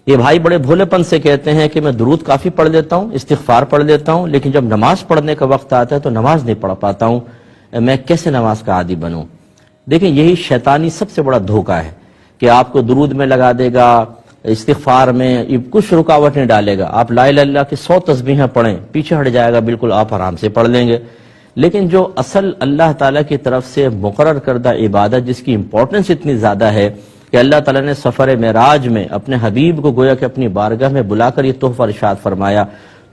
یہ بھائی بڑے بھولےپن سے کہتے ہیں کہ میں درود کافی پڑھ لیتا ہوں، استغفار پڑھ لیتا ہوں، لیکن جب نماز پڑھنے کا وقت آتا ہے تو نماز نہیں پڑھ پاتا ہوں، میں کیسے نماز کا عادی بنوں؟ دیکھیں، یہی شیطانی سب سے بڑا دھوکہ ہے کہ آپ کو درود میں لگا دے گا، استغفار میں کچھ رکاوٹ نہیں ڈالے گا۔ آپ لا الہ الا اللہ کی 100 تسبیحیں پڑھیں، پیچھے ہٹ جائے گا، بالکل آپ آرام سے پڑھ لیں گے۔ لیکن جو اصل اللہ تعالیٰ کی طرف سے مقرر کردہ عبادت، جس کی امپورٹنس اتنی زیادہ ہے کہ اللہ تعالیٰ نے سفر معراج میں اپنے حبیب کو گویا کہ اپنی بارگاہ میں بلا کر یہ تحفہ ارشاد فرمایا،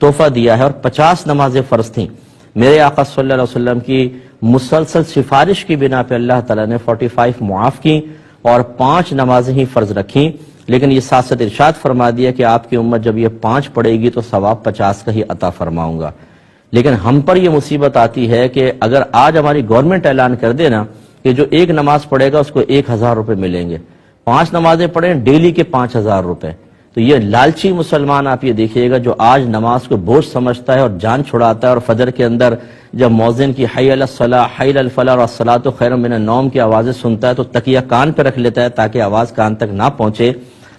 تحفہ دیا ہے، اور 50 نمازیں فرض تھیں۔ میرے آقا صلی اللہ علیہ وسلم کی مسلسل سفارش کی بنا پہ اللہ تعالیٰ نے 45 معاف کی اور 5 نمازیں ہی فرض رکھیں، لیکن یہ ساتھ ساتھ ارشاد فرما دیا کہ آپ کی امت جب یہ 5 پڑھے گی تو ثواب 50 کا ہی عطا فرماؤں گا۔ لیکن ہم پر یہ مصیبت آتی ہے کہ اگر آج ہماری گورنمنٹ اعلان کر دے نا کہ جو ایک نماز پڑھے گا اس کو 1000 روپے ملیں گے، 5 نمازیں پڑھیں ڈیلی کے 5000 روپے، تو یہ لالچی مسلمان آپ یہ دیکھیے گا جو آج نماز کو بوجھ سمجھتا ہے اور جان چھڑاتا ہے، اور فجر کے اندر جب مؤذن کی حی علی الصلاۃ، حی علی الفلاح اور الصلاۃ خیر من النوم کی آوازیں سنتا ہے تو تکیہ کان پہ رکھ لیتا ہے تاکہ آواز کان تک نہ پہنچے۔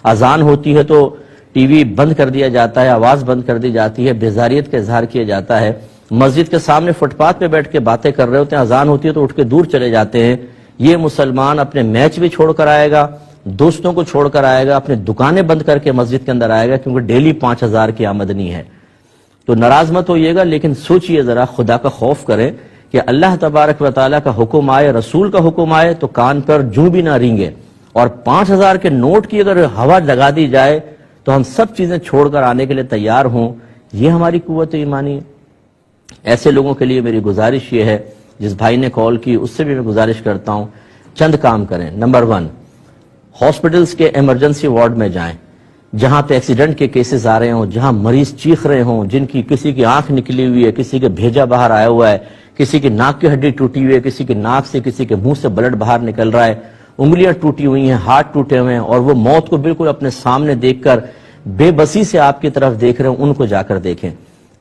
اذان ہوتی ہے تو ٹی وی بند کر دیا جاتا ہے، آواز بند کر دی جاتی ہے، بیزاریت کا اظہار کیا جاتا ہے۔ مسجد کے سامنے فٹ پاتھ پہ بیٹھ کے باتیں کر رہے ہوتے ہیں، اذان ہوتی ہے تو اٹھ کے دور چلے جاتے ہیں۔ یہ مسلمان اپنے میچ بھی چھوڑ کر آئے گا، دوستوں کو چھوڑ کر آئے گا، اپنی دکانیں بند کر کے مسجد کے اندر آئے گا، کیونکہ ڈیلی 5000 کی آمدنی ہے۔ تو ناراض مت ہوئیے گا، لیکن سوچئے ذرا، خدا کا خوف کریں کہ اللہ تبارک و تعالیٰ کا حکم آئے، رسول کا حکم آئے تو کان پر جوں بھی نہ رینگے، اور 5000 کے نوٹ کی اگر ہوا لگا دی جائے تو ہم سب چیزیں چھوڑ کر آنے کے لیے تیار ہوں۔ یہ ہماری قوت ایمانی ہے۔ ایسے لوگوں کے لیے میری گزارش یہ ہے، جس بھائی نے کال کی اس سے بھی میں گزارش کرتا ہوں، چند کام کریں۔ نمبر 1، ہاسپٹلز کے ایمرجنسی وارڈ میں جائیں، جہاں پہ ایکسیڈنٹ کے کیسز آ رہے ہوں، جہاں مریض چیخ رہے ہوں، جن کی کسی کی آنکھ نکلی ہوئی ہے، کسی کے بھیجا باہر آیا ہوا ہے، کسی کی ناک کی ہڈی ٹوٹی ہوئی ہے، کسی کی ناک سے، کسی کے منہ سے بلڈ باہر نکل رہا ہے، انگلیاں ٹوٹی ہوئی ہیں، ہاتھ ٹوٹے ہوئے ہیں، اور وہ موت کو بالکل اپنے سامنے دیکھ کر بے بسی سے آپ کی طرف دیکھ رہے ہیں، ان کو جا کر دیکھیں۔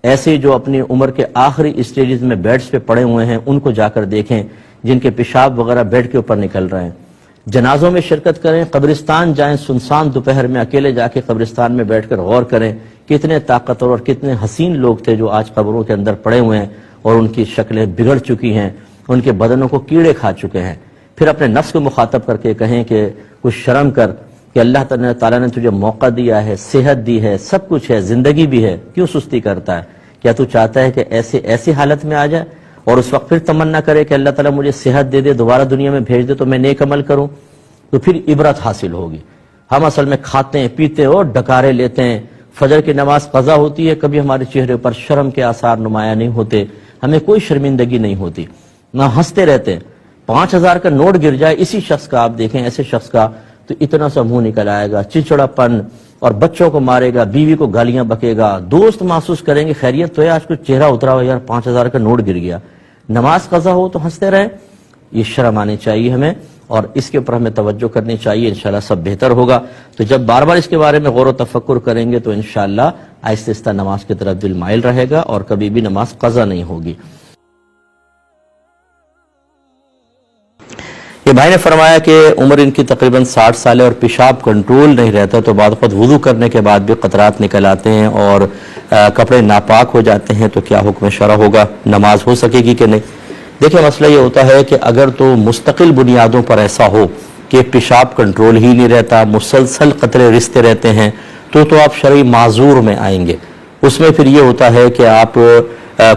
ایسے جو اپنی عمر کے آخری اسٹیجز میں بیڈز پہ پڑے ہوئے ہیں ان کو جا کر دیکھیں، جن کے پیشاب وغیرہ بیڈ کے اوپر نکل رہے ہیں۔ جنازوں میں شرکت کریں، قبرستان جائیں، سنسان دوپہر میں اکیلے جا کے قبرستان میں بیٹھ کر غور کریں کتنے طاقتور اور کتنے حسین لوگ تھے جو آج قبروں کے اندر پڑے ہوئے ہیں اور ان کی شکلیں بگڑ چکی ہیں، ان کے بدنوں کو کیڑے کھا چکے ہیں۔ پھر اپنے نفس کو مخاطب کر کے کہیں کہ کچھ شرم کر کہ اللہ تعالیٰ نے تجھے موقع دیا ہے، صحت دی ہے، سب کچھ ہے، زندگی بھی ہے، کیوں سستی کرتا ہے؟ کیا تو چاہتا ہے کہ ایسی حالت میں آ جائے اور اس وقت پھر تمنا کرے کہ اللہ تعالیٰ مجھے صحت دے دے، دوبارہ دنیا میں بھیج دے تو میں نیک عمل کروں؟ تو پھر عبرت حاصل ہوگی۔ ہم اصل میں کھاتے ہیں، پیتے ہیں اور ڈکارے لیتے ہیں۔ فجر کی نماز قضا ہوتی ہے، کبھی ہمارے چہرے پر شرم کے آثار نمایاں نہیں ہوتے، ہمیں کوئی شرمندگی نہیں ہوتی، نہ ہنستے رہتے ہیں۔ 5000 کا نوٹ گر جائے اسی شخص کا، آپ دیکھیں ایسے شخص کا، تو اتنا سا منہ نکل آئے گا، چڑچڑاپن، اور بچوں کو مارے گا، بیوی کو گالیاں بکے گا، دوست محسوس کریں گے خیریت تو ہے، آج کچھ چہرہ اترا ہوا یار 5000 کا نوٹ گر گیا۔ نماز قضا ہو تو ہنستے رہیں، یہ شرم آنی چاہیے ہمیں، اور اس کے اوپر ہمیں توجہ کرنی چاہیے، انشاءاللہ سب بہتر ہوگا۔ تو جب بار بار اس کے بارے میں غور و تفکر کریں گے تو انشاءاللہ آہستہ آہستہ نماز کی طرف دل مائل رہے گا اور کبھی بھی نماز قضا نہیں ہوگی۔ یہ بھائی نے فرمایا کہ عمر ان کی تقریباً 60 سال ہے اور پیشاب کنٹرول نہیں رہتا، تو بعد خود وضو کرنے کے بعد بھی قطرات نکل آتے ہیں اور کپڑے ناپاک ہو جاتے ہیں، تو کیا حکم شرع ہوگا؟ نماز ہو سکے گی کہ نہیں؟ دیکھیں، مسئلہ یہ ہوتا ہے کہ اگر تو مستقل بنیادوں پر ایسا ہو کہ پیشاب کنٹرول ہی نہیں رہتا، مسلسل قطرے رستے رہتے ہیں، تو آپ شرعی معذور میں آئیں گے۔ اس میں پھر یہ ہوتا ہے کہ آپ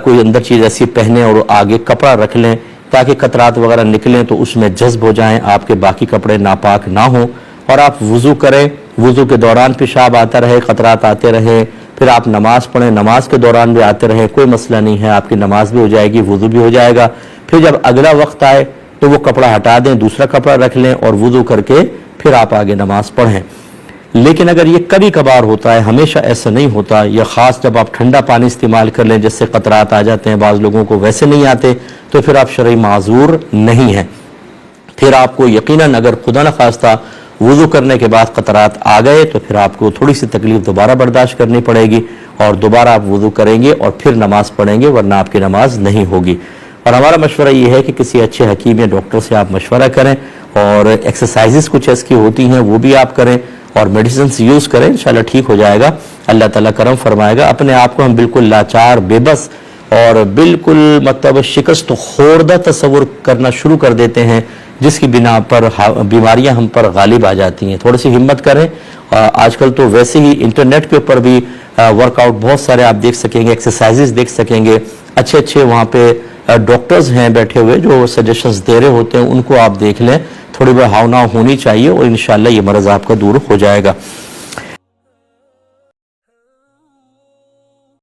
کوئی اندر چیز ایسی پہنیں اور آگے کپڑا رکھ لیں تاکہ قطرات وغیرہ نکلیں تو اس میں جذب ہو جائیں، آپ کے باقی کپڑے ناپاک نہ ہوں، اور آپ وضو کریں، وضو کے دوران پیشاب آتا رہے، قطرات آتے رہے، پھر آپ نماز پڑھیں، نماز کے دوران بھی آتے رہے، کوئی مسئلہ نہیں ہے، آپ کی نماز بھی ہو جائے گی، وضو بھی ہو جائے گا۔ پھر جب اگلا وقت آئے تو وہ کپڑا ہٹا دیں، دوسرا کپڑا رکھ لیں اور وضو کر کے پھر آپ آگے نماز پڑھیں۔ لیکن اگر یہ کبھی کبھار ہوتا ہے، ہمیشہ ایسا نہیں ہوتا، یا خاص جب آپ ٹھنڈا پانی استعمال کر لیں جس سے قطرات آ جاتے ہیں، بعض لوگوں کو ویسے نہیں آتے، تو پھر آپ شرعی معذور نہیں ہیں۔ پھر آپ کو یقیناً اگر خدا نخواستہ وضو کرنے کے بعد قطرات آ گئے تو پھر آپ کو تھوڑی سی تکلیف دوبارہ برداشت کرنی پڑے گی، اور دوبارہ آپ وضو کریں گے اور پھر نماز پڑھیں گے، ورنہ آپ کی نماز نہیں ہوگی۔ اور ہمارا مشورہ یہ ہے کہ کسی اچھے حکیم یا ڈاکٹر سے آپ مشورہ کریں اور ایکسرسائزز کچھ اس کی ہوتی ہیں وہ بھی آپ کریں اور میڈیسنز یوز کریں، انشاءاللہ ٹھیک ہو جائے گا، اللہ تعالیٰ کرم فرمائے گا۔ اپنے آپ کو ہم بالکل لاچار، بے بس اور بالکل مطلب شکست خوردہ تصور کرنا شروع کر دیتے ہیں، جس کی بنا پر بیماریاں ہم پر غالب آ جاتی ہیں۔ تھوڑی سی ہمت کریں، آج کل تو ویسے ہی انٹرنیٹ کے اوپر بھی ورک آؤٹ بہت سارے آپ دیکھ سکیں گے، ایکسرسائزز دیکھ سکیں گے، اچھے اچھے وہاں پہ ڈاکٹرز ہیں بیٹھے ہوئے جو سجیشنز دے رہے ہوتے ہیں، ان کو آپ دیکھ لیں، تھوڑی بہت ہاؤ ناؤ ہونی چاہیے اور انشاءاللہ یہ مرض آپ کا دور ہو جائے گا۔